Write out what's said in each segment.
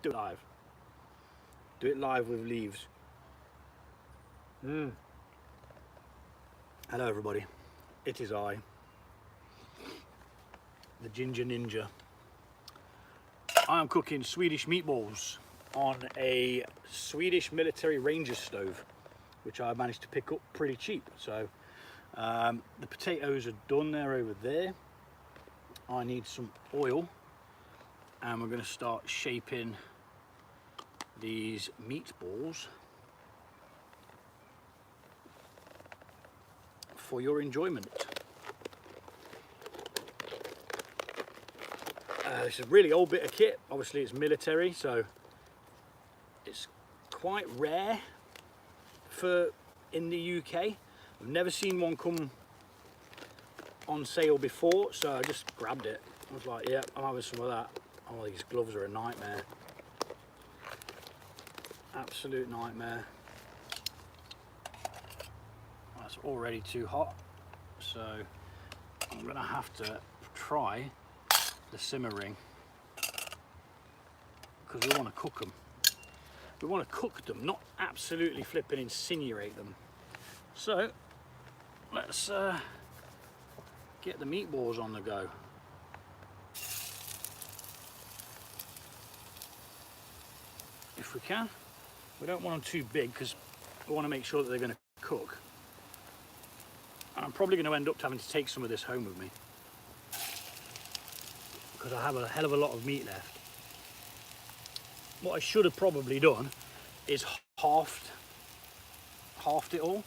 Do it live. Do it live with leaves. Hello everybody. It is I, the Ginger Ninja. I am cooking Swedish meatballs on a Swedish military ranger stove, which I managed to pick up pretty cheap. So the potatoes are done there over there. I need some oil, and we're going to start shaping these meatballs for your enjoyment. This is a really old bit of kit. Obviously it's military, so it's quite rare for in the UK. I've never seen one come on sale before, so I just grabbed it. I was like, yeah, I'm having some of that. Oh, these gloves are a nightmare. Absolute nightmare. That's already too hot, so I'm gonna have to try the simmering, because we want to cook them. We want to cook them, not absolutely flip and insinuate them. So let's get the meatballs on the go. If we can. We don't want them too big because we want to make sure that they're going to cook. And I'm probably going to end up having to take some of this home with me, because I have a hell of a lot of meat left. What I should have probably done is halved it all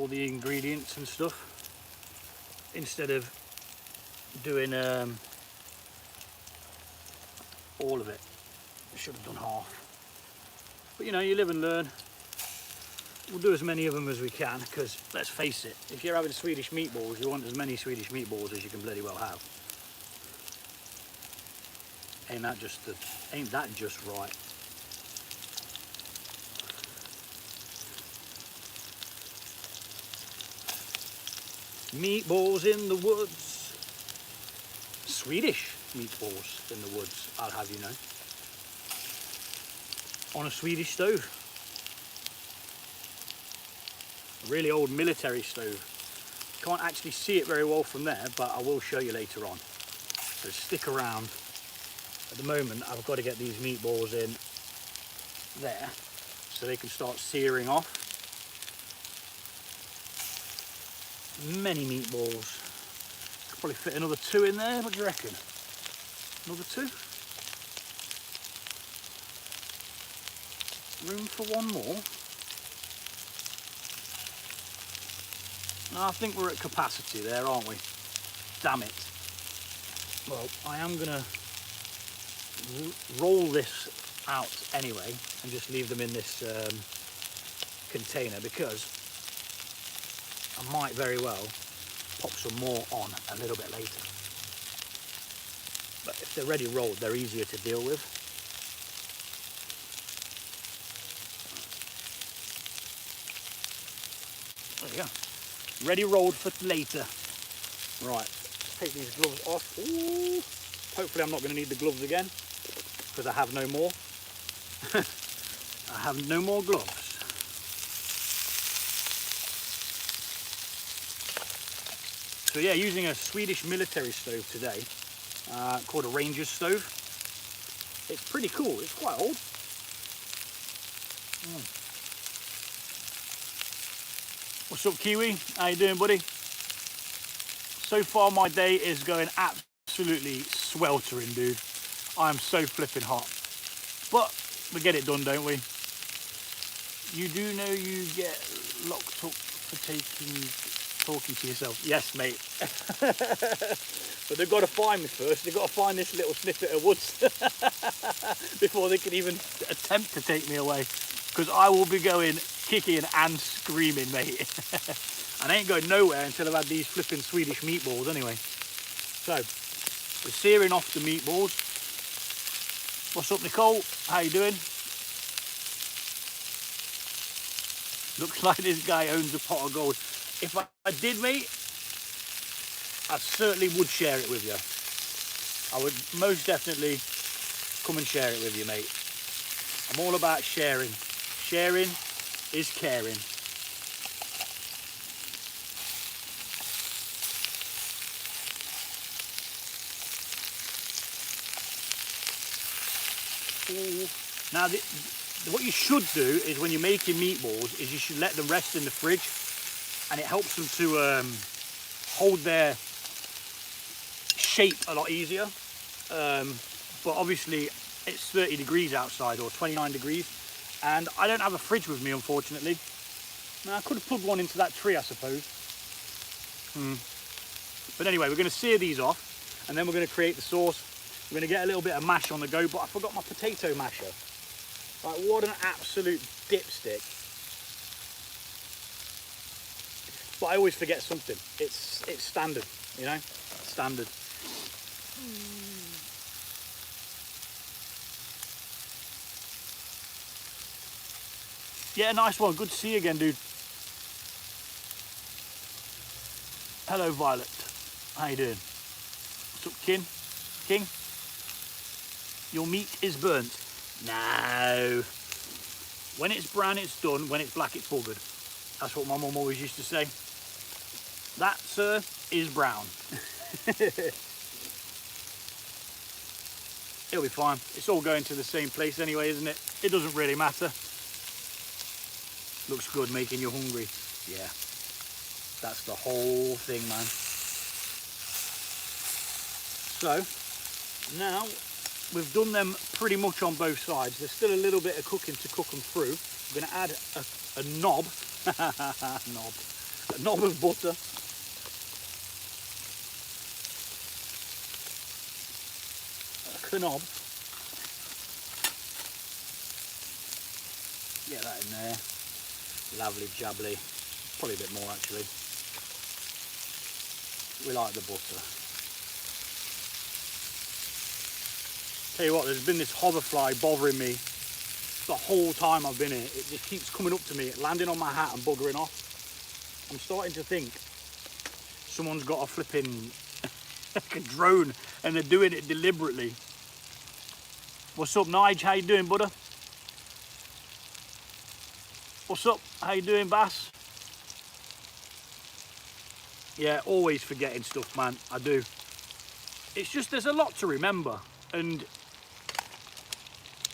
the ingredients and stuff, instead of doing all of it. I should have done half, but you know, you live and learn. We'll do as many of them as we can, because let's face it, if you're having Swedish meatballs, you want as many Swedish meatballs as you can bloody well have. Ain't that just right? Meatballs in the woods. Swedish meatballs in the woods, I'll have you know. On a Swedish stove. A really old military stove. Can't actually see it very well from there, but I will show you later on. So stick around. At the moment, I've got to get these meatballs in there so they can start searing off. Many meatballs. Could probably fit another 2 in there. What do you reckon? Another 2? Room for one more? No, I think we're at capacity there, aren't we? Damn it. Well, I am gonna roll this out anyway and just leave them in this container, because I might very well pop some more on a little bit later. But if they're ready rolled, they're easier to deal with. There you go. Ready rolled for later. Right, let's take these gloves off. Ooh. Hopefully I'm not going to need the gloves again, because I have no more. I have no more gloves. So yeah, using a Swedish military stove today, called a Ranger's stove. It's pretty cool. It's quite old. What's up, Kiwi? How you doing, buddy? So far my day is going absolutely sweltering, dude. I'm so flipping hot. But we get it done, don't we? You do know you get locked up for talking to yourself. Yes, mate. But they've got to find me first. They've got to find this little snippet of woods before they can even attempt to take me away. Because I will be going kicking and screaming, mate. And I ain't going nowhere until I've had these flipping Swedish meatballs anyway. So, we're searing off the meatballs. What's up, Nicole? How you doing? Looks like this guy owns a pot of gold. If I did, mate, I certainly would share it with you. I would most definitely come and share it with you, mate. I'm all about sharing. Sharing is caring. Now, what you should do is when you're making meatballs is you should let them rest in the fridge, and it helps them to hold their shape a lot easier. But obviously it's 30 degrees outside, or 29 degrees, and I don't have a fridge with me, unfortunately. Now, I could have plugged one into that tree, I suppose. But anyway, we're going to sear these off, and then we're going to create the sauce. We're going to get a little bit of mash on the go, but I forgot my potato masher. Like, what an absolute dipstick. But I always forget something. It's standard, you know, standard. Yeah, nice one. Good to see you again, dude. Hello, Violet. How you doing? What's up, King? Your meat is burnt. No. When it's brown, it's done. When it's black, it's buggered. That's what my mum always used to say. That, sir, is brown. It'll be fine. It's all going to the same place anyway, isn't it? It doesn't really matter. Looks good, making you hungry. Yeah. That's the whole thing, man. So, now we've done them pretty much on both sides. There's still a little bit of cooking to cook them through. We're going to add a knob, a knob of butter. A knob. Get that in there. Lovely jubbly. Probably a bit more, actually. We like the butter. Tell you what, there's been this hoverfly bothering me the whole time I've been here. It just keeps coming up to me, landing on my hat and buggering off. I'm starting to think someone's got a flipping like a drone and they're doing it deliberately. What's up, Nige? How you doing, budder? What's up? How you doing, Bass? Yeah, always forgetting stuff, man. I do. It's just there's a lot to remember, and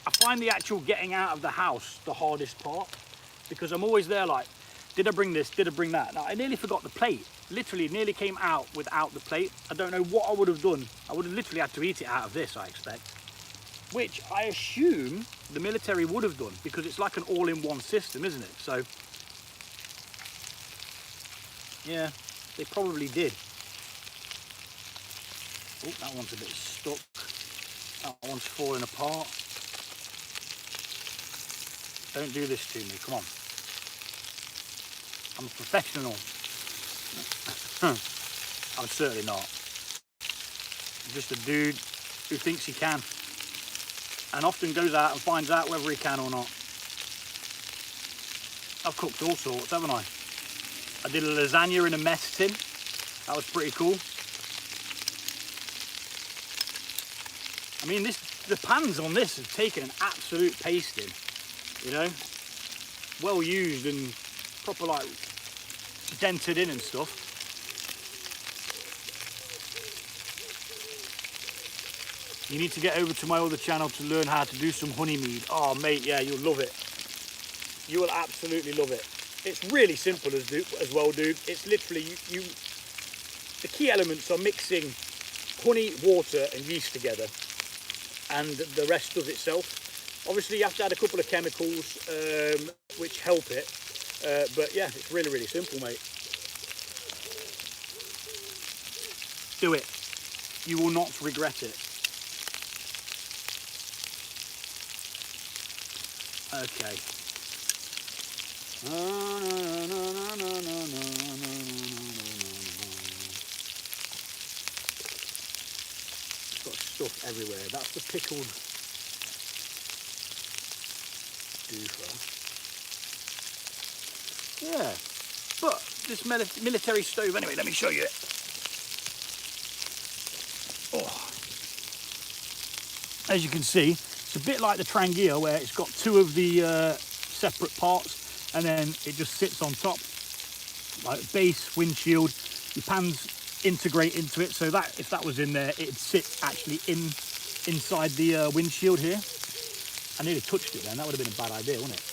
I find the actual getting out of the house the hardest part, because I'm always there like, did I bring this? Did I bring that? Now, I nearly forgot the plate. Literally nearly came out without the plate. I don't know what I would have done. I would have literally had to eat it out of this, I expect. Which I assume the military would have done, because it's like an all-in-one system, isn't it? So, yeah, they probably did. Oh, that one's a bit stuck. That one's falling apart. Don't do this to me, come on. I'm a professional. I'm certainly not. I'm just a dude who thinks he can, and often goes out and finds out whether he can or not. I've cooked all sorts, haven't I? I did a lasagna in a mess tin. That was pretty cool. I mean, the pans on this have taken an absolute pasting, you know? Well used and proper, like, dented in and stuff. You need to get over to my other channel to learn how to do some honey mead. Oh, mate, yeah, you'll love it. You will absolutely love it. It's really simple as well, dude. It's literally, the key elements are mixing honey, water and yeast together, and the rest does itself. Obviously, you have to add a couple of chemicals which help it, but yeah, it's really, really simple, mate. Do it. You will not regret it. Okay. It's got stuff everywhere. That's the pickled doofer. Yeah, but this military stove, anyway, let me show you it. Oh, as you can see, it's a bit like the Trangia where it's got two of the separate parts and then it just sits on top, like base, windshield. Your pans integrate into it, so that if that was in there, it'd sit actually inside the windshield here. I nearly touched it then, that would have been a bad idea, wouldn't it?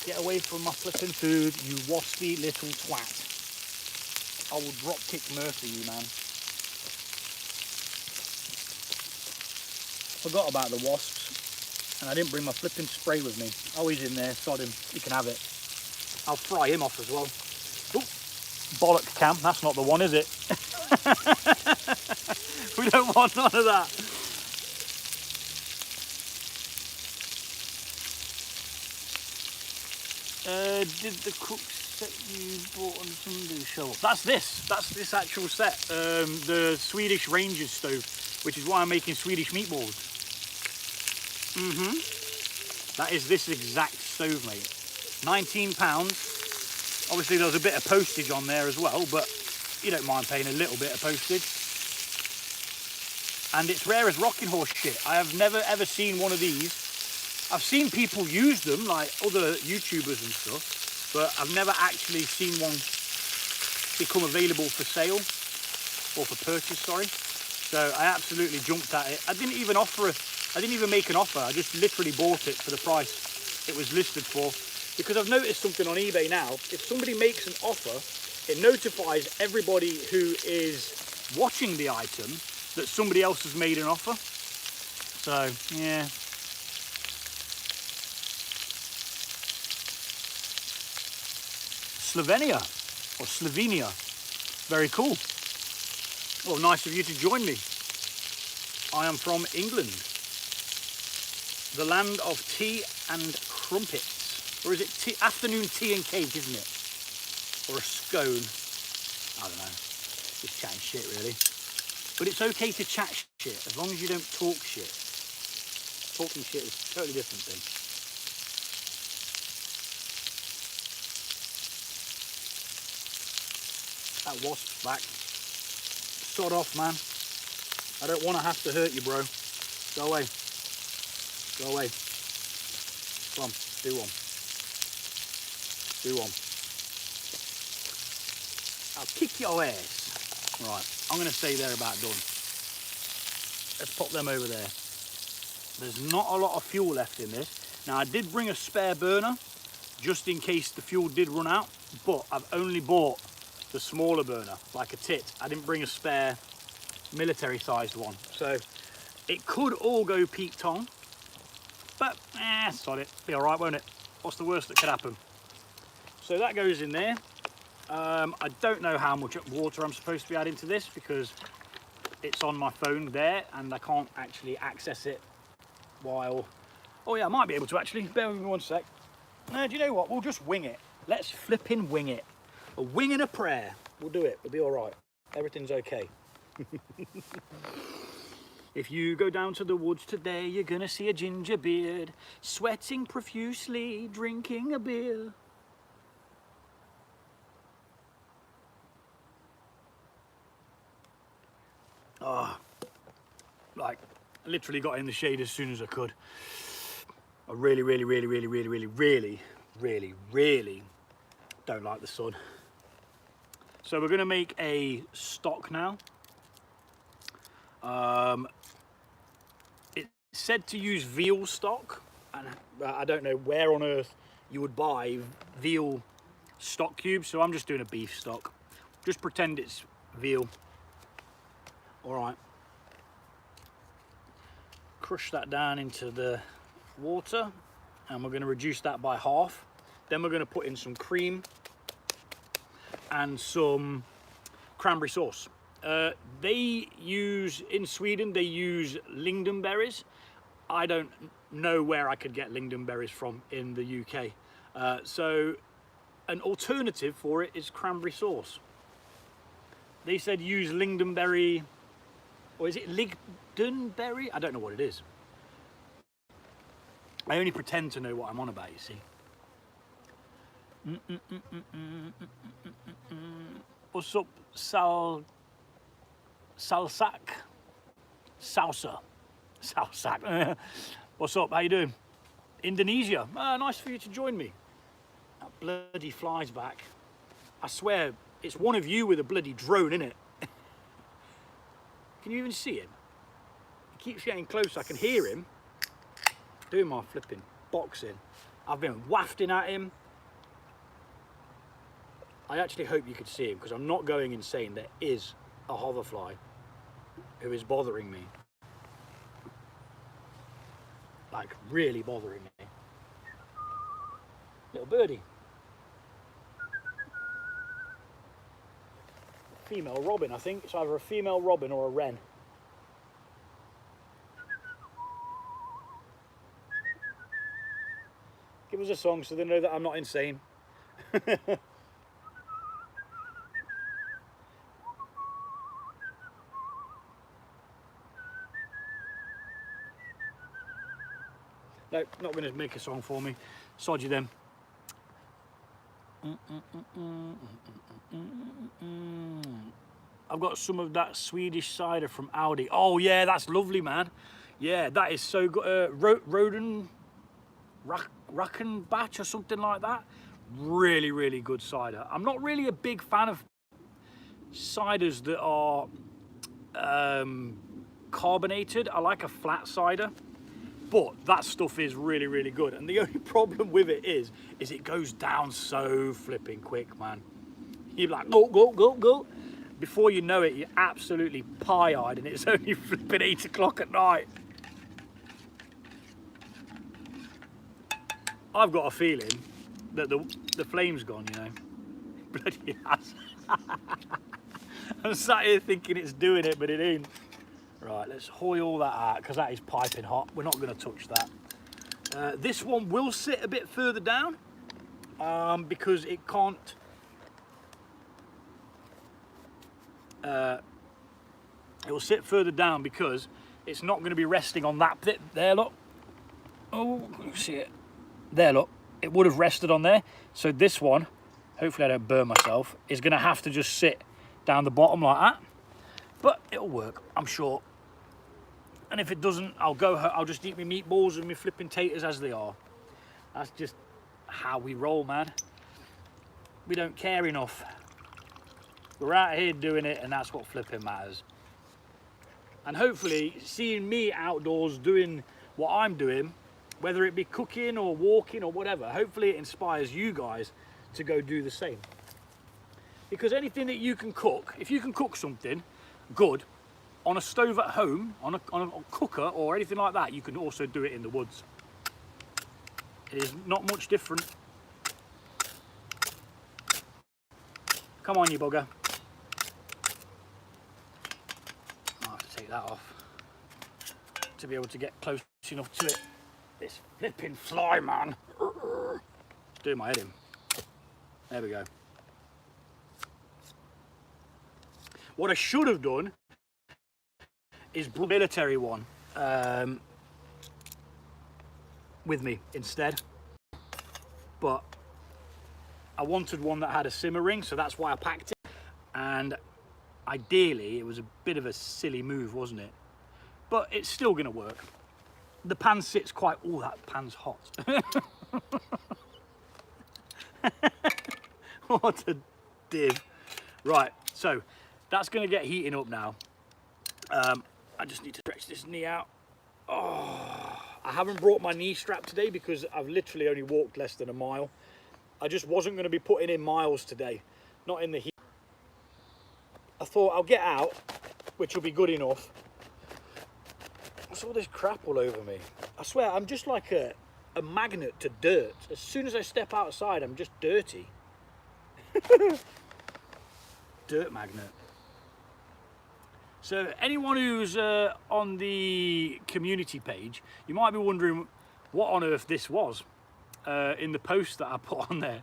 Get away from my flipping food, you waspy little twat. I will drop kick Murphy, you man. Forgot about the wasps, and I didn't bring my flipping spray with me. Oh, he's in there, sod him, he can have it. I'll fry him off as well. Oh, bollock cam, that's not the one, is it? We don't want none of that. Did the cook set you bought on Sunday show up? That's this actual set. The Swedish Rangers stove, which is why I'm making Swedish meatballs. That is this exact stove, mate. £19. Obviously there was a bit of postage on there as well, but you don't mind paying a little bit of postage. And it's rare as rocking horse shit. I have never ever seen one of these. I've seen people use them, like other YouTubers and stuff, but I've never actually seen one become available for sale, or for purchase, sorry. So I absolutely jumped at it. I didn't even make an offer, I just literally bought it for the price it was listed for. Because I've noticed something on eBay now, if somebody makes an offer, it notifies everybody who is watching the item that somebody else has made an offer. So, yeah. Slovenia. Very cool. Well, nice of you to join me. I am from England, the land of tea and crumpets. Or is it afternoon tea and cake, isn't it? Or a scone? I don't know. Just chatting shit, really. But it's okay to chat shit as long as you don't talk shit. Talking shit is a totally different thing. That wasp's back. Sod off, man. I don't want to have to hurt you, bro. Go away. Go away. Come on, do one. Do one. I'll kick your ass. Right, I'm going to say they're about done. Let's pop them over there. There's not a lot of fuel left in this. Now, I did bring a spare burner, just in case the fuel did run out, but I've only bought the smaller burner, like a tit. I didn't bring a spare military-sized one. So, it could all go Pete Tong, but, sod it. Be all right, won't it? What's the worst that could happen? So that goes in there. I don't know how much water I'm supposed to be adding to this because it's on my phone there and I can't actually access it while... Oh yeah, I might be able to actually. Bear with me one sec. No, do you know what? We'll just wing it. Let's flipping wing it. A wing and a prayer. We'll do it. We'll be all right. Everything's okay. If you go down to the woods today, you're gonna see a ginger beard, sweating profusely, drinking a beer. Oh, like, I literally got in the shade as soon as I could. I really don't like the sun. So we're gonna make a stock now. It's said to use veal stock, and I don't know where on earth you would buy veal stock cubes, so I'm just doing a beef stock. Just pretend it's veal. All right. Crush that down into the water, and we're going to reduce that by half. Then we're going to put in some cream and some cranberry sauce. They use, in Sweden, they use lingonberries. I don't know where I could get lingonberries from in the UK. So an alternative for it is cranberry sauce. They said use lingonberry, or is it ligdenberry? I don't know what it is. I only pretend to know what I'm on about, you see. What's up, Salsa? South Sac. What's up? How you doing? Indonesia. Nice for you to join me. That bloody fly's back. I swear, it's one of you with a bloody drone, innit? Can you even see him? He keeps getting close. I can hear him doing my flipping boxing. I've been wafting at him. I actually hope you could see him because I'm not going insane. There is a hoverfly who is bothering me. Like, really bothering me. Little birdie. Female robin, I think. It's either a female robin or a wren. Give us a song so they know that I'm not insane. No, not going to make a song for me. Sod you then. I've got some of that Swedish cider from Aldi. Oh yeah, that's lovely, man. Yeah, that is so good. Rackenbach or something like that. Really, really good cider. I'm not really a big fan of ciders that are carbonated. I like a flat cider. But that stuff is really, really good. And the only problem with it is it goes down so flipping quick, man. You're like, go, go, go, go. Before you know it, you're absolutely pie-eyed and it's only flipping 8 o'clock at night. I've got a feeling that the flame's gone, you know. Bloody ass. I'm sat here thinking it's doing it, but it ain't. Right, let's hoy all that out because that is piping hot. We're not going to touch that. This one will sit a bit further down because it can't. It will sit further down because it's not going to be resting on that bit there. Look. Oh, you see it? There, look. It would have rested on there. So this one, hopefully I don't burn myself, is going to have to just sit down the bottom like that. But it'll work, I'm sure. And if it doesn't, I'll just eat my meatballs and my flipping taters as they are. That's just how we roll, man. We don't care enough. We're out here doing it, and that's what flipping matters. And hopefully, seeing me outdoors doing what I'm doing, whether it be cooking or walking or whatever, hopefully it inspires you guys to go do the same. Because anything that you can cook, if you can cook something good, on a stove at home, on a cooker or anything like that, you can also do it in the woods. It is not much different. Come on, you bugger. I'll have to take that off to be able to get close enough to it. This flipping fly, man. It's doing my head in. There we go. What I should have done is military one with me instead, but I wanted one that had a simmer ring, so that's why I packed it. And ideally it was a bit of a silly move, wasn't it? But it's still gonna work. The pan sits quite, oh, that pan's hot. What a div. Right, so that's gonna get heating up now. I just need to stretch this knee out. Oh, I haven't brought my knee strap today because I've literally only walked less than a mile. I just wasn't going to be putting in miles today, not in the heat. I thought I'll get out, which will be good enough. What's all this crap all over me? I swear, I'm just like a magnet to dirt. As soon as I step outside, I'm just dirty. Dirt magnet. So anyone who's on the community page, you might be wondering what on earth this was in the post that I put on there.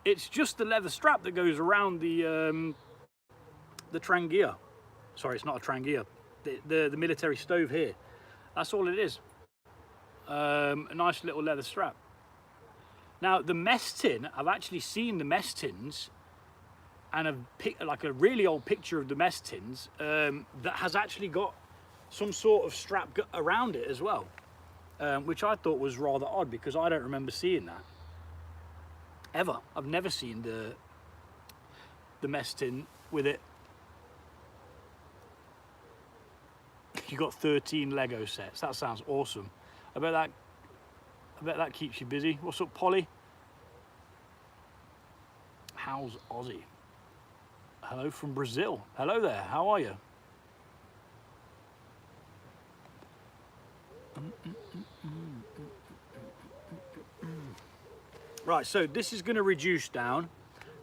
It's just the leather strap that goes around the trangia. Sorry, it's not a trangia. The military stove here. That's all it is. A nice little leather strap. Now the mess tin, I've actually seen the mess tins, and like a really old picture of the mess tins that has actually got some sort of strap around it as well, which I thought was rather odd because I don't remember seeing that ever. I've never seen the mess tin with it. You got 13 Lego sets. That sounds awesome. I bet that keeps you busy. What's up, Polly? How's Aussie? Hello from Brazil. Hello there. How are you? Right, so this is going to reduce down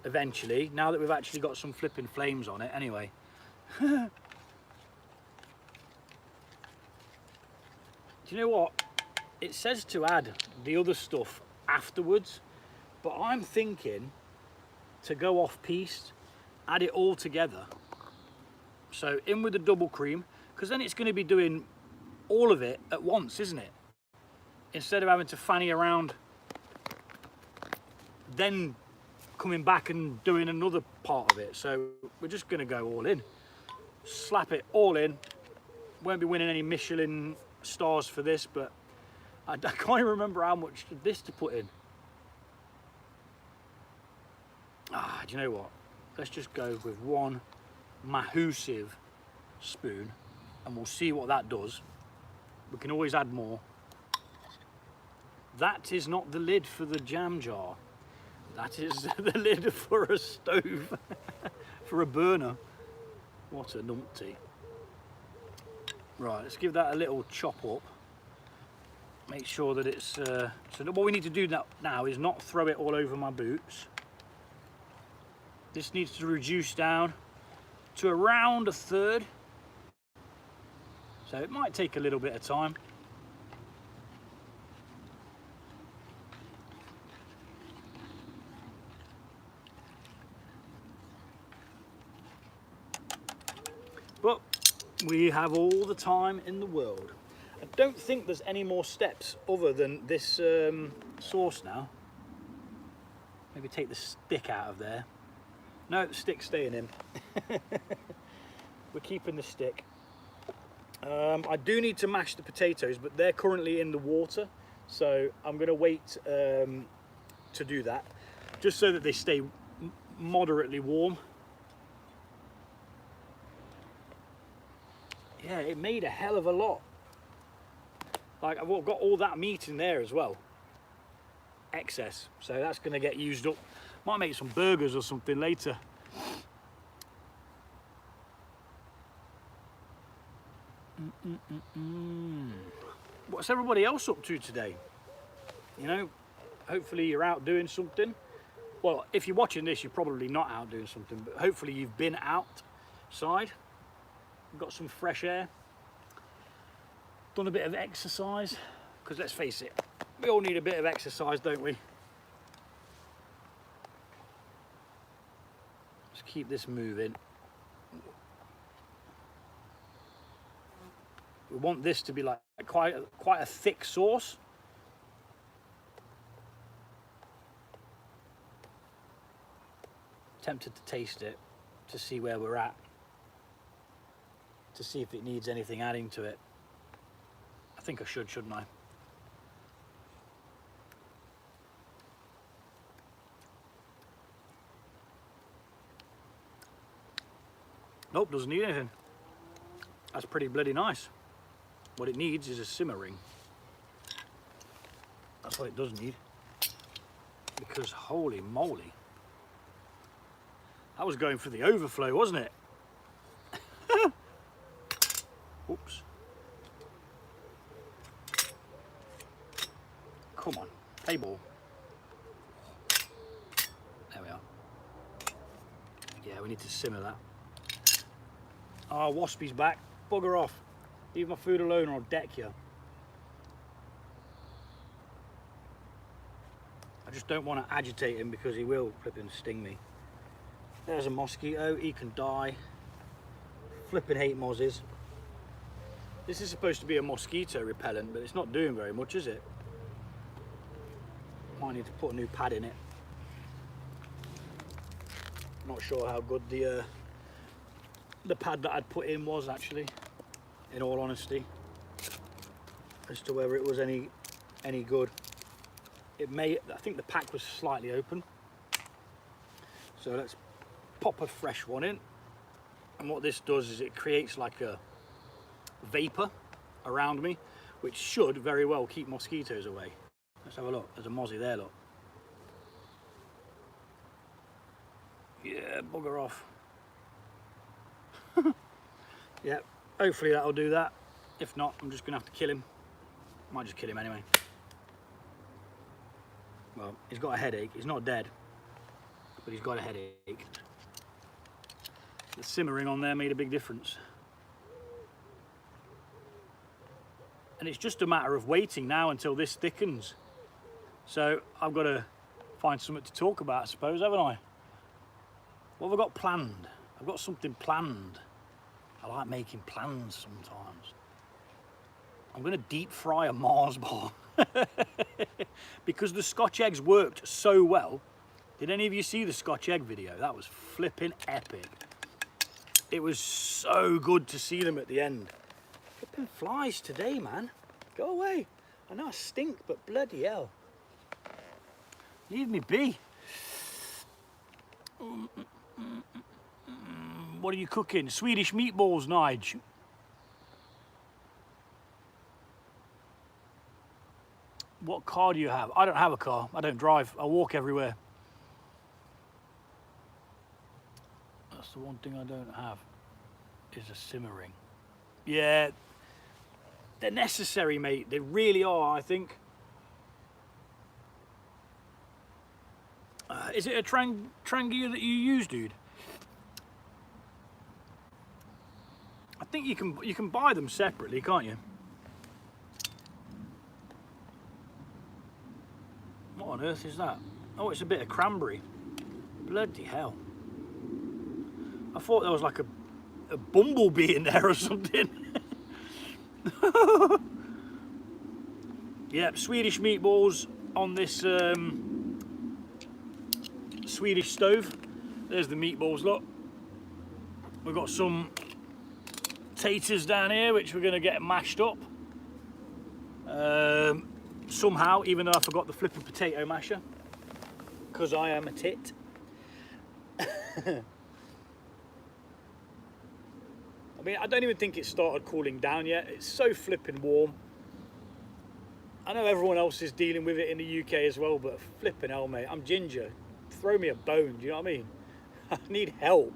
eventually, now that we've actually got some flipping flames on it anyway. Do you know what? It says to add the other stuff afterwards, but I'm thinking to go off piste, add it all together. So in with the double cream, because then it's going to be doing all of it at once, isn't it? Instead of having to fanny around, then coming back and doing another part of it. So we're just going to go all in. Slap it all in. Won't be winning any Michelin stars for this, but I can't even remember how much this to put in. Do you know what? Let's just go with one massive spoon and we'll see what that does. We can always add more. That is not the lid for the jam jar. That is the lid for a stove, for a burner. What a numpty. Right, let's give that a little chop up. Make sure that it's, so what we need to do now is not throw it all over my boots. This needs to reduce down to around a third. So it might take a little bit of time. But we have all the time in the world. I don't think there's any more steps other than this sauce now. Maybe take the stick out of there. No, the stick's staying in. We're keeping the stick. I do need to mash the potatoes, but they're currently in the water, so I'm going to wait to do that, just so that they stay moderately warm. Yeah, it made a hell of a lot. Like, I've got all that meat in there as well. Excess, so that's going to get used up. Might make some burgers or something later. What's everybody else up to today? You know, hopefully you're out doing something. Well, if you're watching this, you're probably not out doing something, but hopefully you've been outside, got some fresh air, done a bit of exercise, because let's face it, we all need a bit of exercise, don't we? Just keep this moving. We want this to be like quite a thick sauce. Tempted to taste it to see where we're at, to see if it needs anything adding to it. I think I should, shouldn't I? Nope, doesn't need anything. That's pretty bloody nice. What it needs is a simmering. That's what it does need. Because holy moly. That was going for the overflow, wasn't it? Oops. Come on, play ball. There we are. Yeah, we need to simmer that. Oh, Waspy's back. Bugger off. Leave my food alone or I'll deck you. I just don't want to agitate him because he will flipping sting me. There's a mosquito, he can die. Flipping hate mozzies. This is supposed to be a mosquito repellent, but it's not doing very much, is it? Might need to put a new pad in it. Not sure how good the pad that I'd put in was actually. in all honesty, as to whether it was any good. It may, I think the pack was slightly open. So let's pop a fresh one in. And what this does is it creates like a vapor around me, which should very well keep mosquitoes away. Let's have a look. There's a mozzie there, look. Yeah, bugger off. Yeah, hopefully that'll do that. If not, I'm just gonna have to kill him. Might just kill him anyway. Well, he's got a headache. He's not dead, but he's got a headache. The simmering on there made a big difference. And it's just a matter of waiting now until this thickens. So I've got to find something to talk about, I suppose, haven't I? What have I got planned? I've got something planned. I like making plans sometimes. I'm going to deep fry a Mars bar. Because the Scotch eggs worked so well. Did any of you see the Scotch egg video? That was flipping epic. It was so good to see them at the end. Flipping flies today, man. Go away. I know I stink, but bloody hell. Leave me be. What are you cooking? Swedish meatballs, Nige. What car do you have? I don't have a car. I don't drive. I walk everywhere. That's the one thing I don't have, is a simmering. Yeah, they're necessary, mate. They really are, I think. Is it a Trangia that you use, dude? I think you can buy them separately, can't you? What on earth is that? Oh, it's a bit of cranberry. Bloody hell. I thought there was like a bumblebee in there or something. Yep, Swedish meatballs on this Swedish stove. There's the meatballs, look. We've got some taters down here, which we're going to get mashed up. Somehow, even though I forgot the flipping potato masher, because I am a tit. I mean, I don't even think it started cooling down yet. It's so flipping warm. I know everyone else is dealing with it in the UK as well, but flipping hell, mate, I'm ginger. Throw me a bone, do you know what I mean? I need help.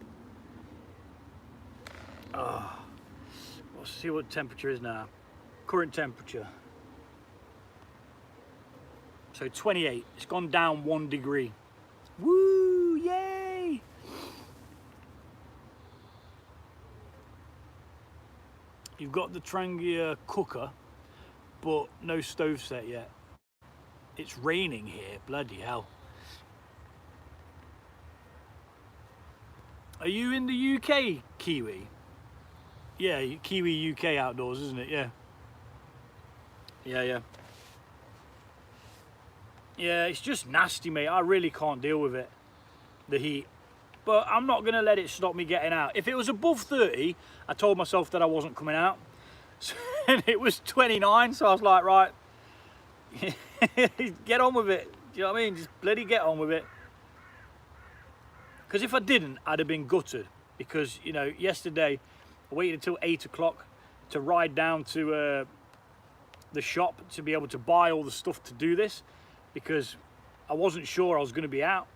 Let's see what the temperature is now. Current temperature. So 28, it's gone down 1 degree. Woo, yay! You've got the Trangia cooker, but no stove set yet. It's raining here, bloody hell. Are you in the UK, Kiwi? Yeah, Kiwi UK outdoors, isn't it? Yeah. Yeah. Yeah, it's just nasty, mate. I really can't deal with it, the heat. But I'm not going to let it stop me getting out. If it was above 30, I told myself that I wasn't coming out. And it was 29, so I was like, right, get on with it. Do you know what I mean? Just bloody get on with it. Because if I didn't, I'd have been gutted. Because, you know, yesterday, I waited until 8 o'clock to ride down to the shop to be able to buy all the stuff to do this. Because I wasn't sure I was going to be out.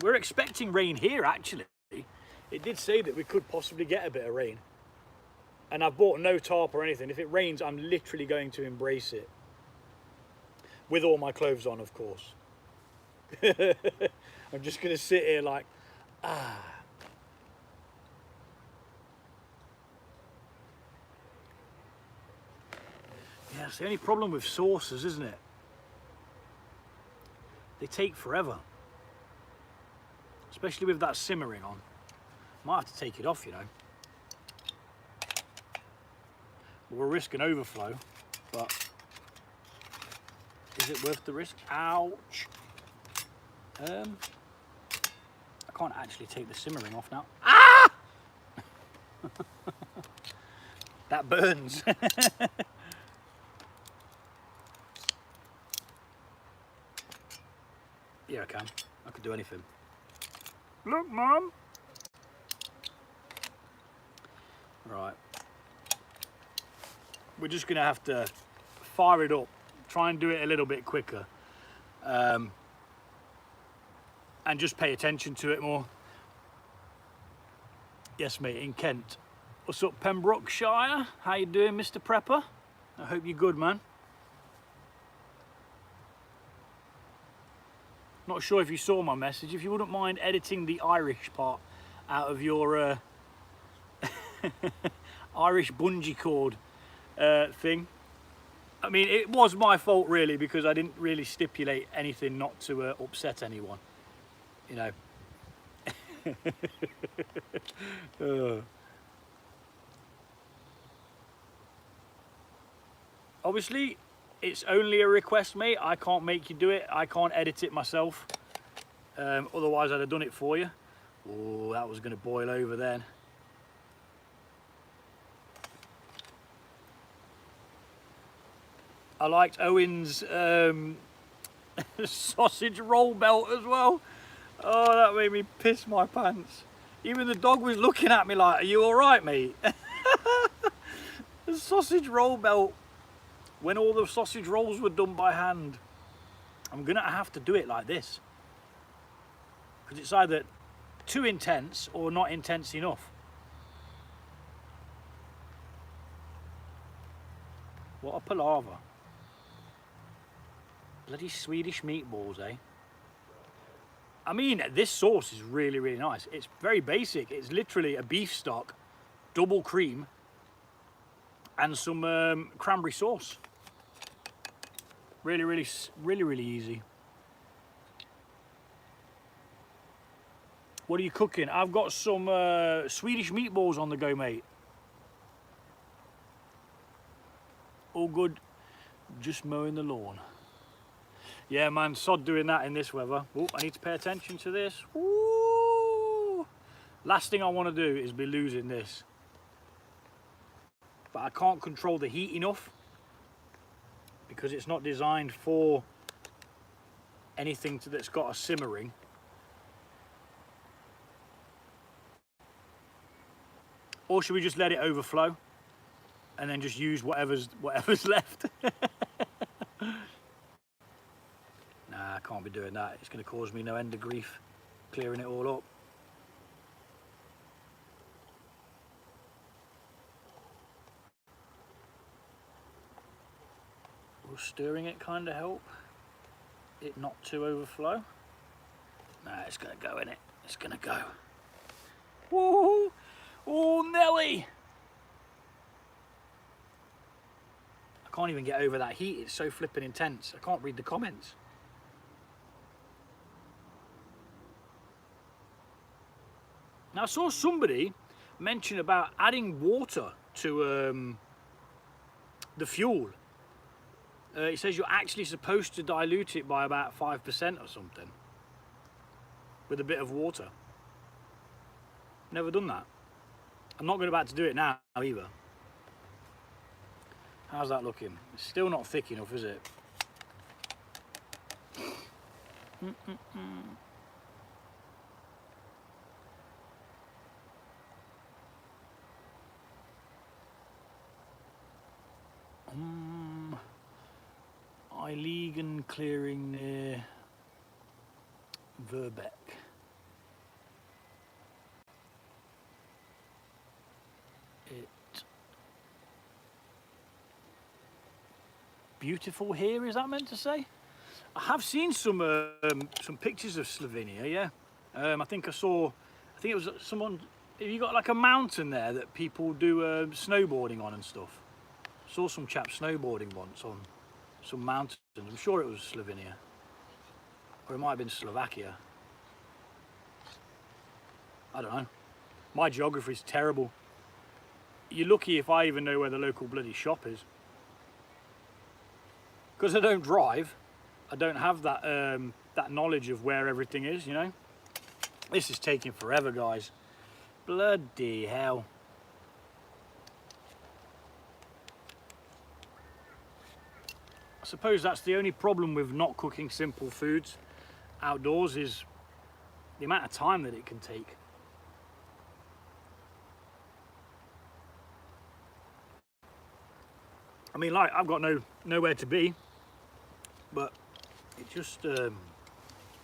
We're expecting rain here, actually. It did say that we could possibly get a bit of rain. And I've bought no tarp or anything. If it rains, I'm literally going to embrace it. With all my clothes on, of course. I'm just going to sit here like, ah. Yeah, it's the only problem with saucers, isn't it? They take forever. Especially with that simmering on. Might have to take it off, you know. We're risking overflow, but is it worth the risk? Ouch. I can't actually take the simmering off now. Ah! That burns. Yeah, I can. I could do anything. Look, Mum. Right. We're just going to have to fire it up. Try and do it a little bit quicker. And just pay attention to it more. Yes, mate, in Kent. What's up, Pembrokeshire? How you doing, Mr. Prepper? I hope you're good, man. Not sure if you saw my message. If you wouldn't mind editing the Irish part out of your Irish bungee cord thing. I mean, it was my fault really, because I didn't really stipulate anything not to upset anyone, you know. Obviously, it's only a request, mate. I can't make you do it. I can't edit it myself. Otherwise, I'd have done it for you. Oh, that was going to boil over then. I liked Owen's sausage roll belt as well. Oh, that made me piss my pants. Even the dog was looking at me like, are you all right, mate? The sausage roll belt. When all the sausage rolls were done by hand. I'm gonna have to do it like this. Because it's either too intense or not intense enough. What a palaver. Bloody Swedish meatballs, eh? I mean, this sauce is really, really nice. It's very basic. It's literally a beef stock, double cream, and some cranberry sauce. Really, really, really, really easy. What are you cooking? I've got some Swedish meatballs on the go, mate. All good. Just mowing the lawn. Yeah, man, sod doing that in this weather. Oh, I need to pay attention to this. Woo! Last thing I want to do is be losing this. But I can't control the heat enough, because it's not designed for anything that's got a simmering. Or should we just let it overflow and then just use whatever's left? Nah, I can't be doing that. It's going to cause me no end of grief clearing it all up. Will stirring it kind of help it not to overflow? Nah, it's going to go in it. It's going to go. Woo! Oh, Nelly! I can't even get over that heat. It's so flipping intense. I can't read the comments. Now, I saw somebody mention about adding water to the fuel. It says you're actually supposed to dilute it by about 5% or something with a bit of water. Never done that. I'm not about to do it now either. How's that looking? It's still not thick enough, is it? Illegal clearing near Verbeck. Beautiful here, is that meant to say? I have seen some pictures of Slovenia, yeah. I think it was someone, have you got like a mountain there that people do snowboarding on and stuff? Saw some chap snowboarding once on some mountains. I'm sure it was Slovenia. Or it might have been Slovakia. I don't know. My geography is terrible. You're lucky if I even know where the local bloody shop is. Because I don't drive, I don't have that that knowledge of where everything is, you know. This is taking forever, guys. Bloody hell. suppose that's the only problem with not cooking simple foods outdoors, is the amount of time that it can take. I mean, like, I've got nowhere to be, but it's just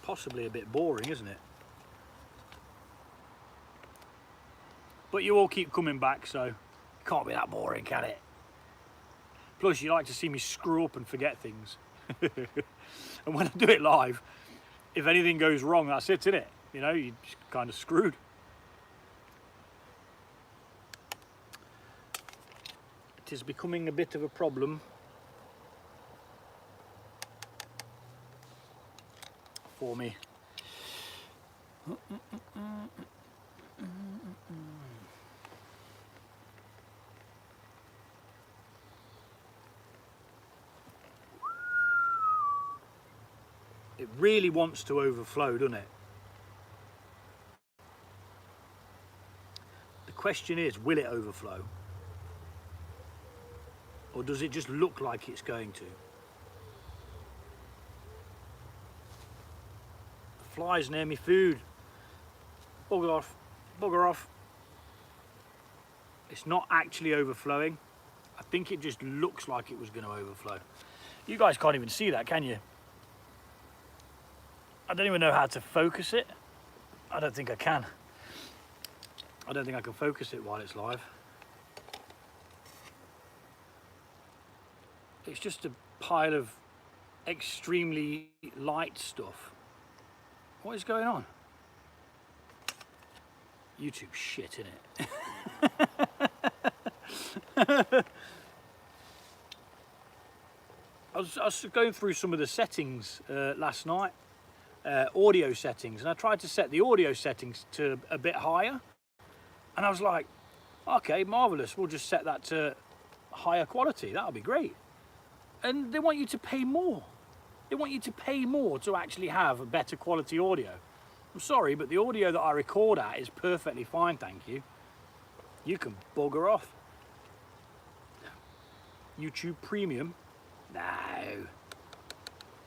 possibly a bit boring, isn't it? But you all keep coming back, so it can't be that boring, can it? Plus, you like to see me screw up and forget things. And when I do it live, if anything goes wrong, that's it, innit? You know, you're just kind of screwed. It is becoming a bit of a problem for me. It really wants to overflow, doesn't it? The question is, will it overflow? Or does it just look like it's going to? The flies near me food. Bugger off, bugger off. It's not actually overflowing. I think it just looks like it was going to overflow. You guys can't even see that, can you? I don't even know how to focus it. I don't think I can. I don't think I can focus it while it's live. It's just a pile of extremely light stuff. What is going on? YouTube shit, innit? I was going through some of the settings last night. Audio settings, and I tried to set the audio settings to a bit higher, and I was like, okay, marvelous, we'll just set that to higher quality, that'll be great. And they want you to pay more. They want you to pay more to actually have a better quality audio. I'm sorry, but the audio that I record at is perfectly fine, thank you. You can bugger off. YouTube Premium? No.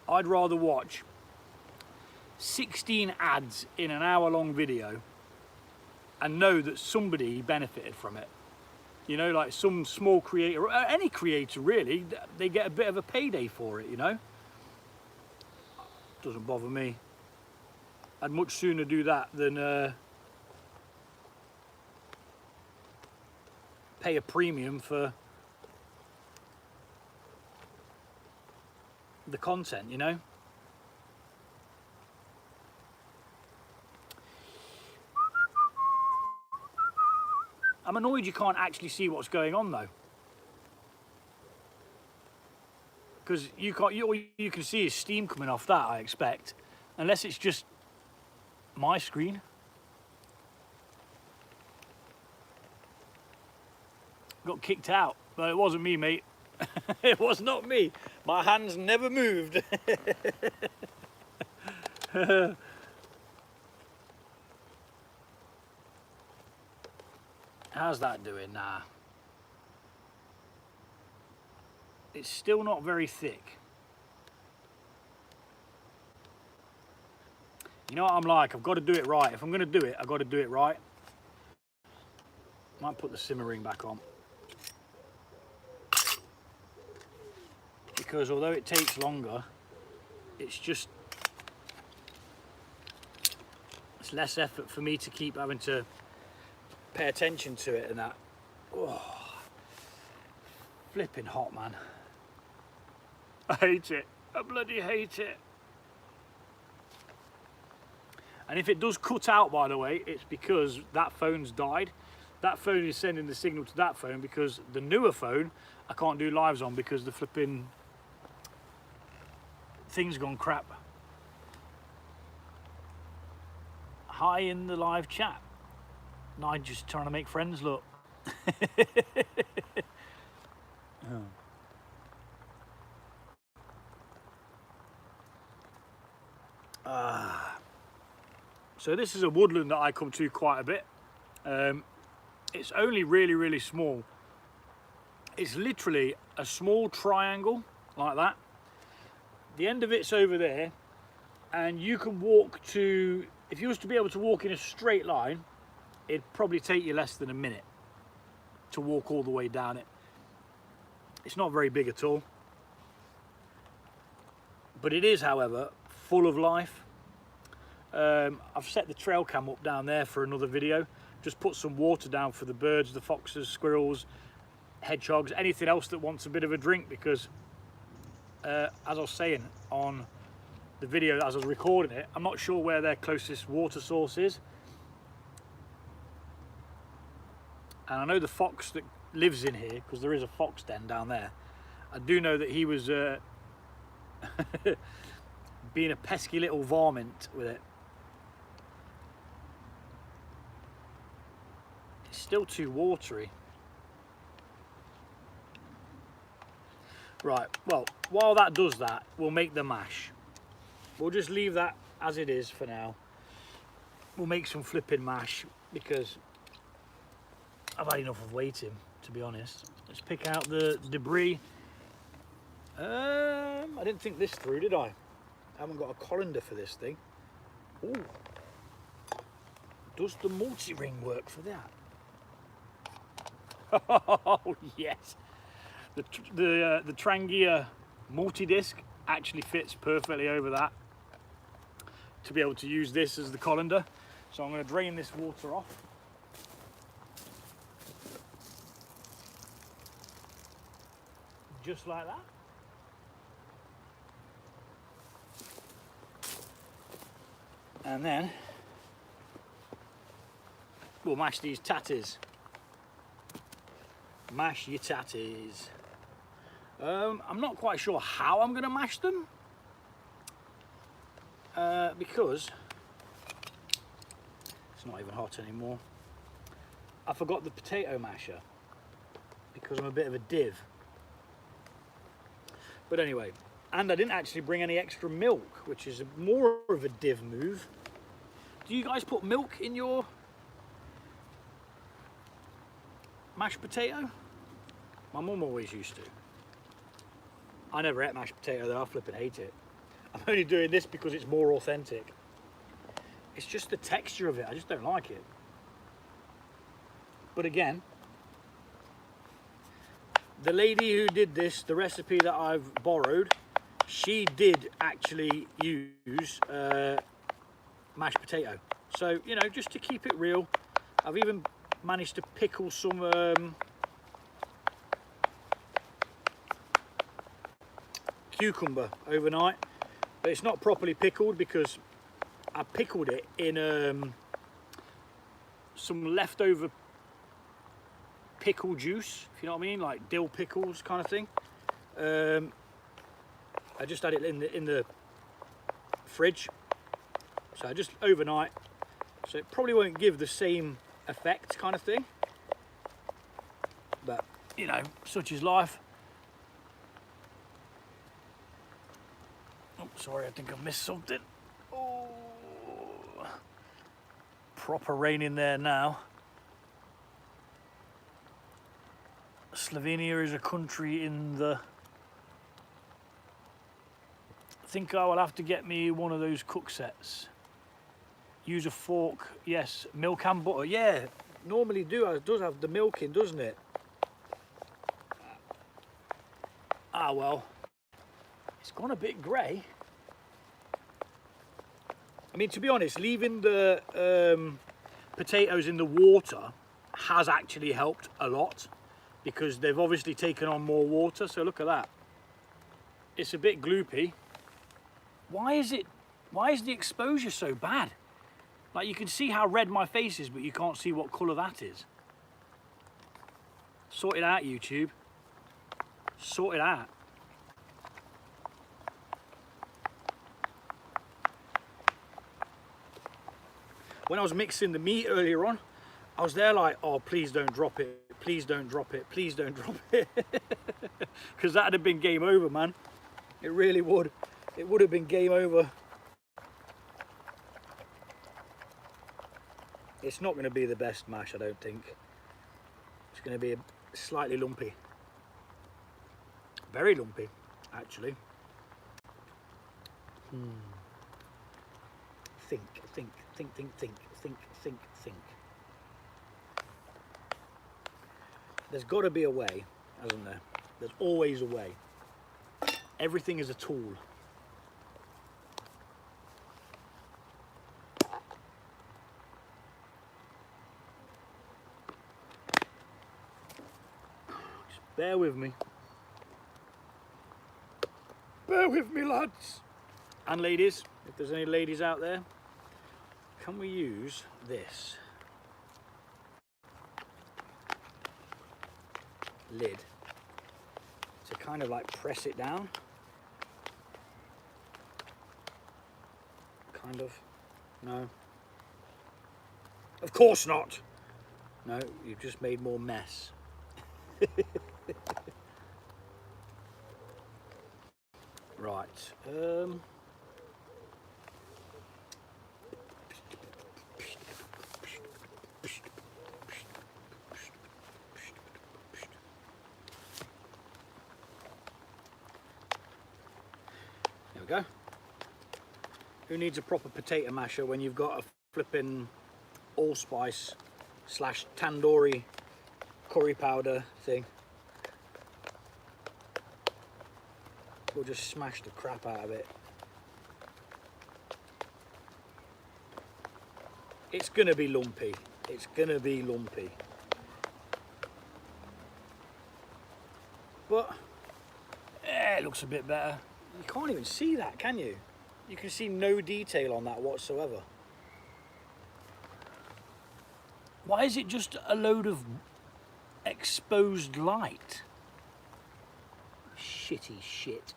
I'd rather watch 16 ads in an hour-long video and know that somebody benefited from it. You know, like some small creator, or any creator really, they get a bit of a payday for it, you know? Doesn't bother me. I'd much sooner do that than pay a premium for the content, you know? I'm annoyed you can't actually see what's going on though, because all you can see is steam coming off that, I expect, unless it's just my screen. Got kicked out, but it wasn't me, mate. It was not me. My hands never moved. How's that doing? Nah. It's still not very thick. You know what I'm like? I've got to do it right. If I'm going to do it, I've got to do it right. Might put the simmering back on. Because although it takes longer, it's less effort for me to keep having to pay attention to it and that. Oh, flipping hot, man. I hate it. I bloody hate it. And if it does cut out, by the way, it's because that phone's died. That phone is sending the signal to that phone, because the newer phone I can't do lives on because the flipping thing's gone crap. Hi in the live chat. And I'm just trying to make friends, look. So this is a woodland that I come to quite a bit. It's only really, really small. It's literally a small triangle like that, The end of it's over there, and you can walk to, if you was to be able to walk in a straight line, it'd probably take you less than a minute to walk all the way down it. It's not very big at all, but it is, however, full of life. I've set the trail cam up down there for another video. Just put some water down for the birds, the foxes, squirrels, hedgehogs, anything else that wants a bit of a drink, because as I was saying on the video as I was recording it, I'm not sure where their closest water source is. And I know the fox that lives in here, because there is a fox den down there, I do know that he was being a pesky little varmint with it. It's still too watery. Right, well, while that does that, we'll make the mash. We'll just leave that as it is for now. We'll make some flipping mash, because I've had enough of waiting, to be honest. Let's pick out the debris. I didn't think this through, did I? I haven't got a colander for this thing. Ooh. Does the multi-ring work for that? Oh, yes. The Trangia multi-disc actually fits perfectly over that to be able to use this as the colander. So I'm going to drain this water off. Just like that. And then we'll mash these tatties. Mash your tatties. I'm not quite sure how I'm going to mash them, because it's not even hot anymore. I forgot the potato masher because I'm a bit of a div. But anyway, and I didn't actually bring any extra milk, which is more of a div move. Do you guys put milk in your mashed potato? My mum always used to. I never ate mashed potato though, I flipping hate it. I'm only doing this because it's more authentic. It's just the texture of it, I just don't like it. But again, the lady who did this, the recipe that I've borrowed, she did actually use mashed potato. So, you know, just to keep it real, I've even managed to pickle some cucumber overnight, but it's not properly pickled because I pickled it in some leftover pickle juice, if you know what I mean, like dill pickles kind of thing. I just had it in the fridge, so just overnight, so it probably won't give the same effect kind of thing, but you know, such is life. Oh, sorry, I think I've missed something. Oh, proper rain in there now. Slovenia is a country in the... I think I will have to get me one of those cook sets. Use a fork, yes. Milk and butter, yeah. Normally it does have the milk in, doesn't it? Ah, well. It's gone a bit grey. I mean, to be honest, leaving the potatoes in the water has actually helped a lot, because they've obviously taken on more water. So look at that. It's a bit gloopy. Why is the exposure so bad? Like, you can see how red my face is, but you can't see what colour that is. Sort it out, YouTube. Sort it out. When I was mixing the meat earlier on, I was there like, oh, please don't drop it. Please don't drop it. Please don't drop it. Because that would have been game over, man. It really would. It would have been game over. It's not going to be the best mash, I don't think. It's going to be slightly lumpy. Very lumpy, actually. Think, think, think, think, think, think, think, think. There's got to be a way, hasn't there? There's always a way. Everything is a tool. Just bear with me. Bear with me, lads. And ladies, if there's any ladies out there, can we use this lid to kind of like press it down? Kind of. No. Of course not. No, you've just made more mess. Right. There we go. Who needs a proper potato masher when you've got a flipping allspice / tandoori curry powder thing? We'll just smash the crap out of it. It's gonna be lumpy. It's gonna be lumpy. But it looks a bit better. You can't even see that, can you? You can see no detail on that whatsoever. Why is it just a load of exposed light? Shitty shit.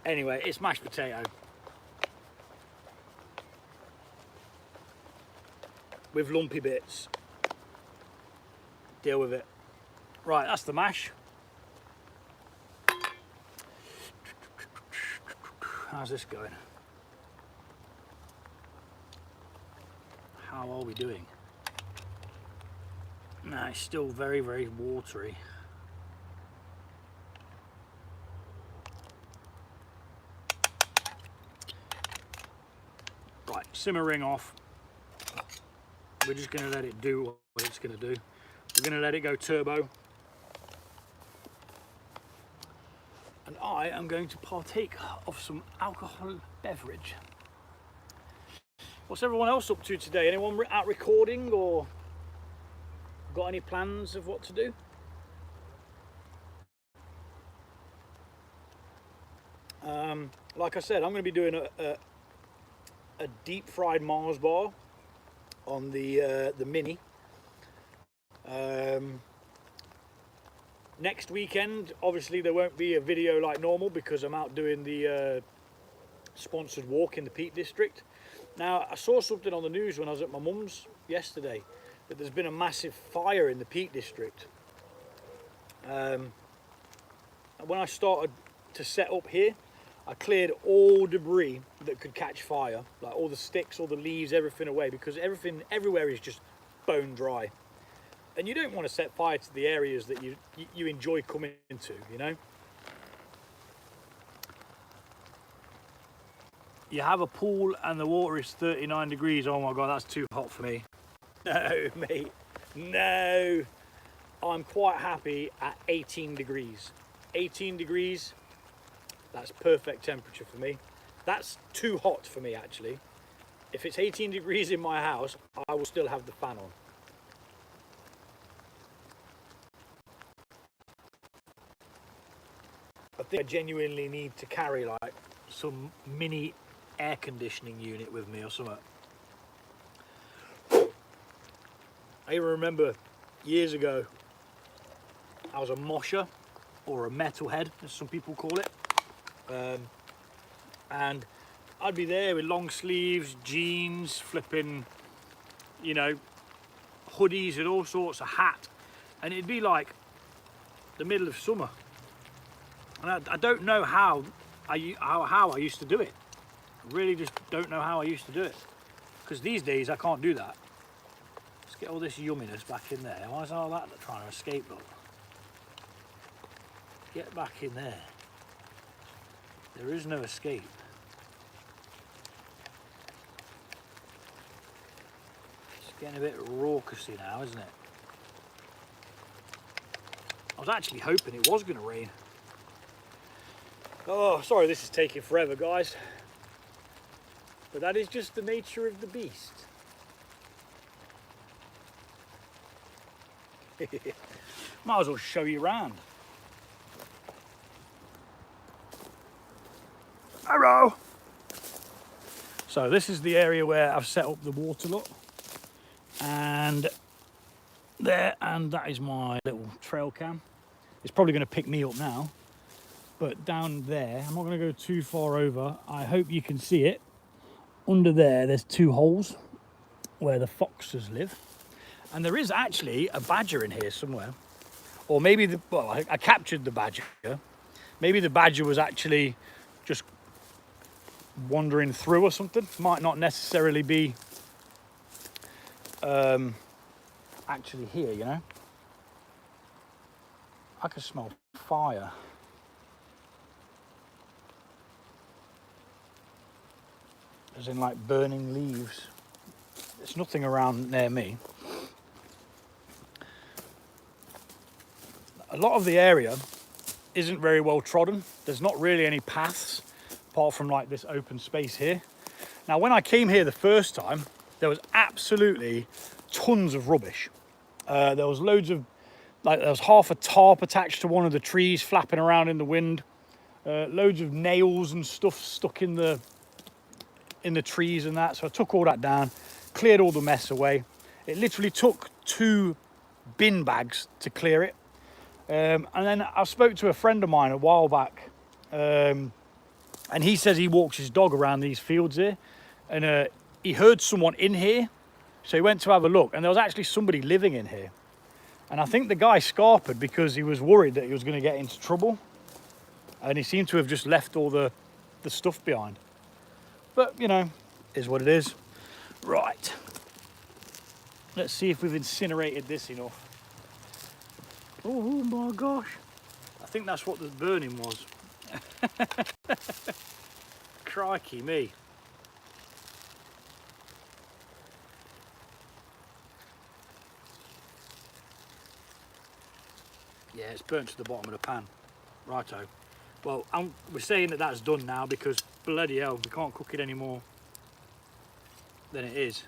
Anyway, it's mashed potato. With lumpy bits. Deal with it. Right, that's the mash. How's this going? How are we doing? No, it's still very, very watery. Right, simmering off. We're just going to let it do what it's going to do. We're going to let it go turbo. And I am going to partake of some alcohol beverage. What's everyone else up to today? Anyone out recording or got any plans of what to do? Like I said, I'm going to be doing a deep fried Mars bar on the Mini. Next weekend, obviously there won't be a video like normal because I'm out doing the sponsored walk in the Peak District. Now, I saw something on the news when I was at my mum's yesterday that there's been a massive fire in the Peak District. When I started to set up here, I cleared all debris that could catch fire, like all the sticks, all the leaves, everything away, because everything everywhere is just bone dry. And you don't want to set fire to the areas that you enjoy coming into, you know? You have a pool and the water is 39 degrees. Oh my God, that's too hot for me. No, mate, no. I'm quite happy at 18 degrees. 18 degrees, that's perfect temperature for me. That's too hot for me, actually. If it's 18 degrees in my house, I will still have the fan on. I think I genuinely need to carry like some mini air conditioning unit with me or something. I even remember years ago, I was a mosher, or a metalhead, as some people call it. And I'd be there with long sleeves, jeans, flipping, you know, hoodies and all sorts, of hat. And it'd be like the middle of summer. And I don't know how I used to do it. I really just don't know how I used to do it. Because these days I can't do that. Let's get all this yumminess back in there. Why is all that trying to escape? Look? Get back in there. There is no escape. It's getting a bit raucousy now, isn't it? I was actually hoping it was going to rain. Oh, sorry this is taking forever, guys. But that is just the nature of the beast. Might as well show you around. Hello! So this is the area where I've set up the water lot. And there, and that is my little trail cam. It's probably going to pick me up now. But down there, I'm not going to go too far over. I hope you can see it. Under there, there's 2 holes where the foxes live. And there is actually a badger in here somewhere. Or maybe, well, I captured the badger. Maybe the badger was actually just wandering through or something. Might not necessarily be actually here, you know. I can smell fire. As in like burning leaves. There's nothing around near me. A lot of the area isn't very well trodden. There's not really any paths apart from like this open space here. Now when I came here the first time, there was absolutely tons of rubbish. There was loads of, like there was half a tarp attached to one of the trees flapping around in the wind. Loads of nails and stuff stuck in the trees and that. So I took all that down, cleared all the mess away. It literally took 2 bin bags to clear it. And then I spoke to a friend of mine a while back, and he says he walks his dog around these fields here, and he heard someone in here, so he went to have a look, and there was actually somebody living in here. And I think the guy scarpered because he was worried that he was going to get into trouble, and he seemed to have just left all the stuff behind. But, you know, is what it is. Right. Let's see if we've incinerated this enough. Oh my gosh. I think that's what the burning was. Crikey me. Yeah, it's burnt to the bottom of the pan. Righto. Well, we're saying that that's done now because bloody hell, we can't cook it any more than it is.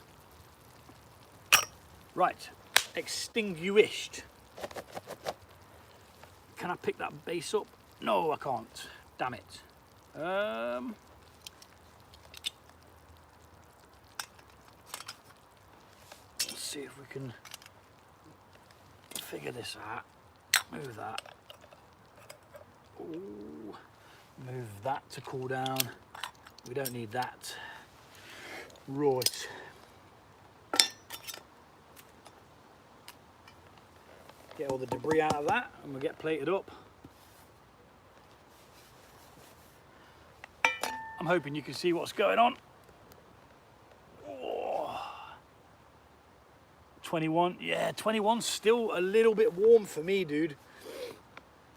Right, extinguished. Can I pick that base up? No, I can't. Damn it. Let's see if we can figure this out. Move that. Ooh. Move that to cool down. We don't need that. Right. Get all the debris out of that and we'll get plated up. I'm hoping you can see what's going on. Oh. 21, yeah, 21's still a little bit warm for me, dude.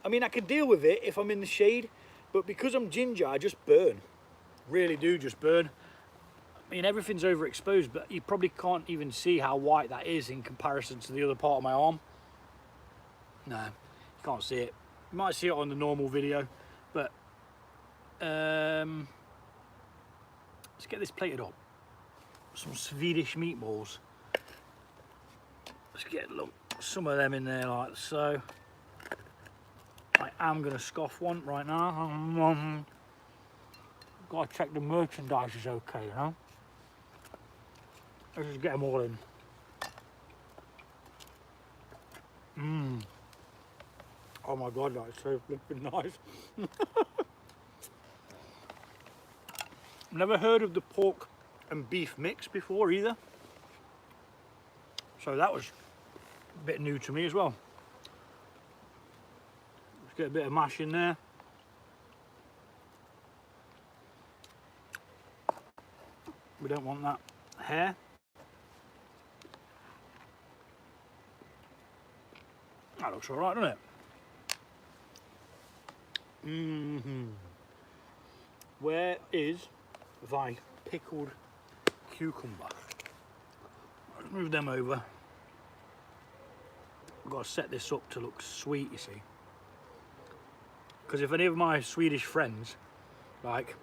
I mean, I can deal with it if I'm in the shade, but because I'm ginger, I just burn. Really do just burn. I mean, everything's overexposed, but you probably can't even see how white that is in comparison to the other part of my arm. No, you can't see it. You might see it on the normal video, but let's get this plated up. Some Swedish meatballs. Let's get some of them in there like so. I am going to scoff one right now. Gotta check the merchandise is okay, you know? Let's just get them all in. Oh my god, that's so flipping nice. Never heard of the pork and beef mix before either. So that was a bit new to me as well. Let's get a bit of mash in there. We don't want that hair. That looks all right, doesn't it? Where is thy pickled cucumber? Let's move them over. I've got to set this up to look sweet, you see. Because if any of my Swedish friends, like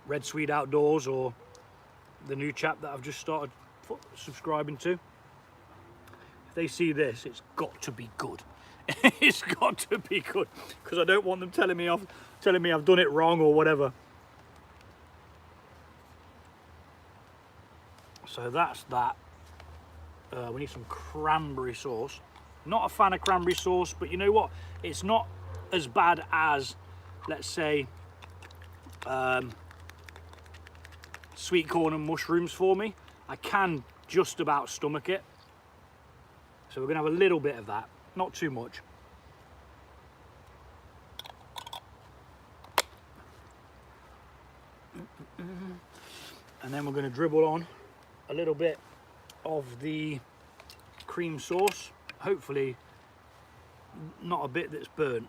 Red Swede Outdoors or the new chap that I've just started subscribing to, if they see this, it's got to be good. It's got to be good, because I don't want them telling me I've done it wrong or whatever. So that's that. We need some cranberry sauce. Not a fan of cranberry sauce, but you know what? It's not as bad as, let's say, sweet corn and mushrooms for me. I can just about stomach it. So we're gonna have a little bit of that, not too much. And then we're gonna dribble on a little bit of the cream sauce. Hopefully not a bit that's burnt.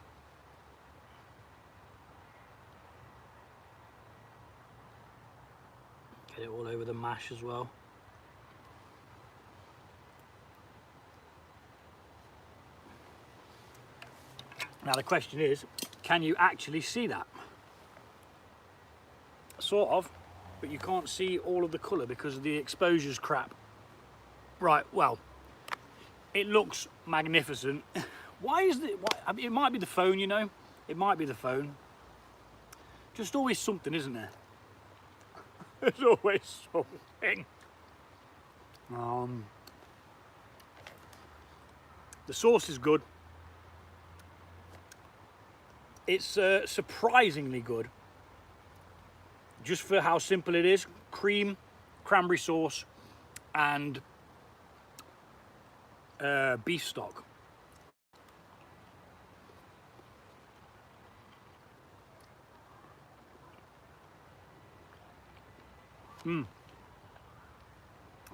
Get it all over the mash as well. Now the question is, can you actually see that? Sort of, but you can't see all of the colour because the exposure's crap. Right, well, it looks magnificent. Why is it? I mean, it might be the phone, you know. It might be the phone. Just always something, isn't there? There's always something. The sauce is good. It's surprisingly good, just for how simple it is. Cream, cranberry sauce, and beef stock. And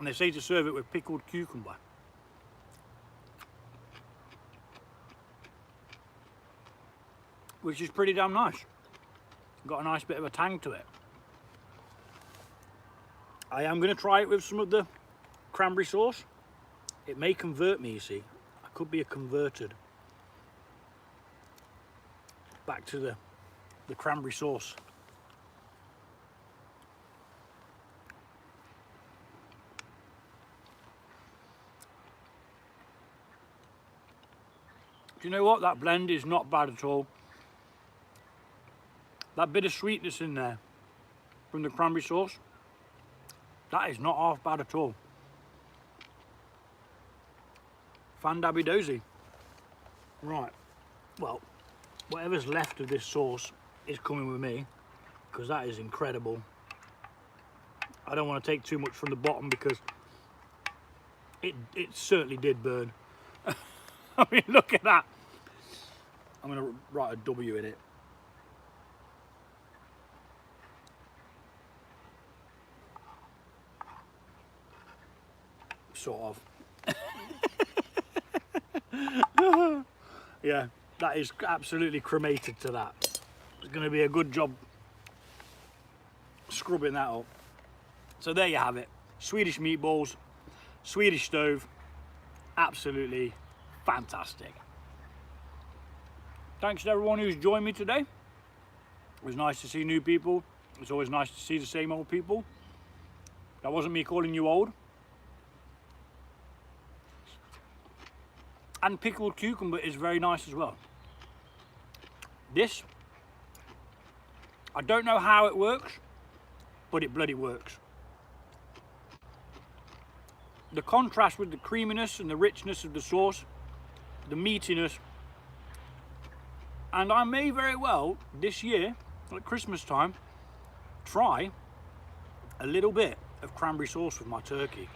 they say to serve it with pickled cucumber. Which is pretty damn nice. Got a nice bit of a tang to it. I am going to try it with some of the cranberry sauce. It may convert me, you see. I could be converted back to the cranberry sauce. Do you know what? That blend is not bad at all. That bit of sweetness in there from the cranberry sauce, that is not half bad at all. Fan-dabby dozy. Right, well, whatever's left of this sauce is coming with me, because that is incredible. I don't want to take too much from the bottom because it certainly did burn. I mean, look at that. I'm going to write a W in it. Sort of. Yeah, that is absolutely cremated to that. It's going to be a good job scrubbing that up. So there you have it. Swedish meatballs, Swedish stove, absolutely fantastic. Thanks to everyone who's joined me today. It was nice to see new people. It's always nice to see the same old people. That wasn't me calling you old. And pickled cucumber is very nice as well. This, I don't know how it works, but it bloody works. The contrast with the creaminess and the richness of the sauce, the meatiness, and I may very well this year, at Christmas time, try a little bit of cranberry sauce with my turkey,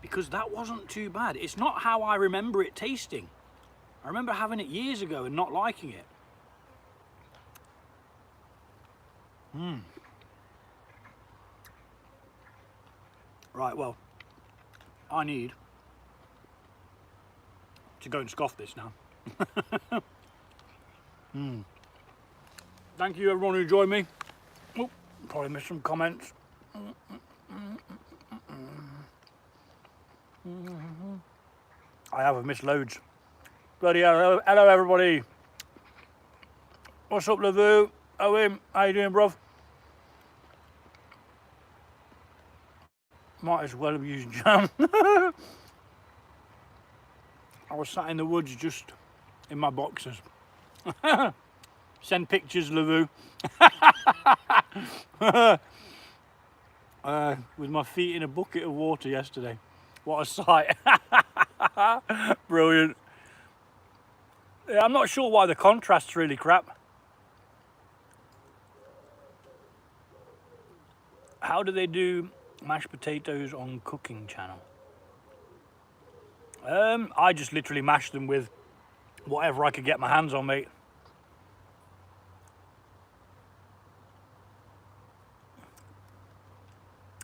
because that wasn't too bad. It's not how I remember it tasting. I remember having it years ago and not liking it. Right, well, I need to go and scoff this now. Thank you everyone who joined me. Probably missed some comments. I have missed loads. Bloody hell, hello everybody. What's up, Lavu? Owen, how you doing, bruv? Might as well have used jam. I was sat in the woods just in my boxers. Send pictures, Lavu. With my feet in a bucket of water yesterday. What a sight. Brilliant. Yeah, I'm not sure why the contrast's really crap. How do they do mashed potatoes on Cooking Channel? I just literally mash them with whatever I could get my hands on, mate.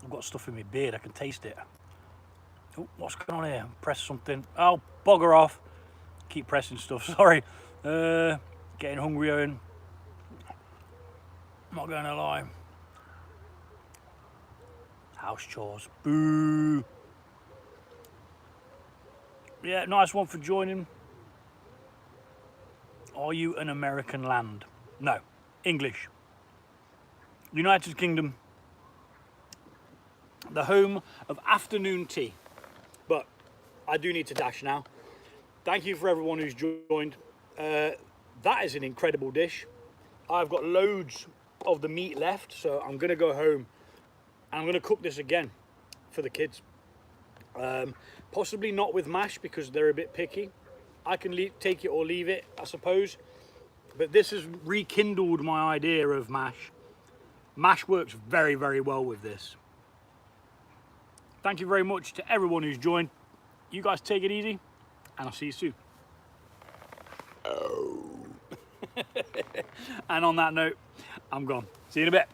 I've got stuff in my beard, I can taste it. Oh, what's going on here? Press something. Oh, bugger off. Keep pressing stuff, sorry. Getting hungry, Owen. Not going to lie. House chores. Boo. Yeah, nice one for joining. Are you an American land? No. English. United Kingdom. The home of afternoon tea. But I do need to dash now. Thank you for everyone who's joined. That is an incredible dish. I've got loads of the meat left, so I'm going to go home and I'm going to cook this again for the kids. Possibly not with mash because they're a bit picky. I can take it or leave it, I suppose. But this has rekindled my idea of mash. Mash works very, very well with this. Thank you very much to everyone who's joined. You guys take it easy, and I'll see you soon. Oh. And on that note, I'm gone. See you in a bit.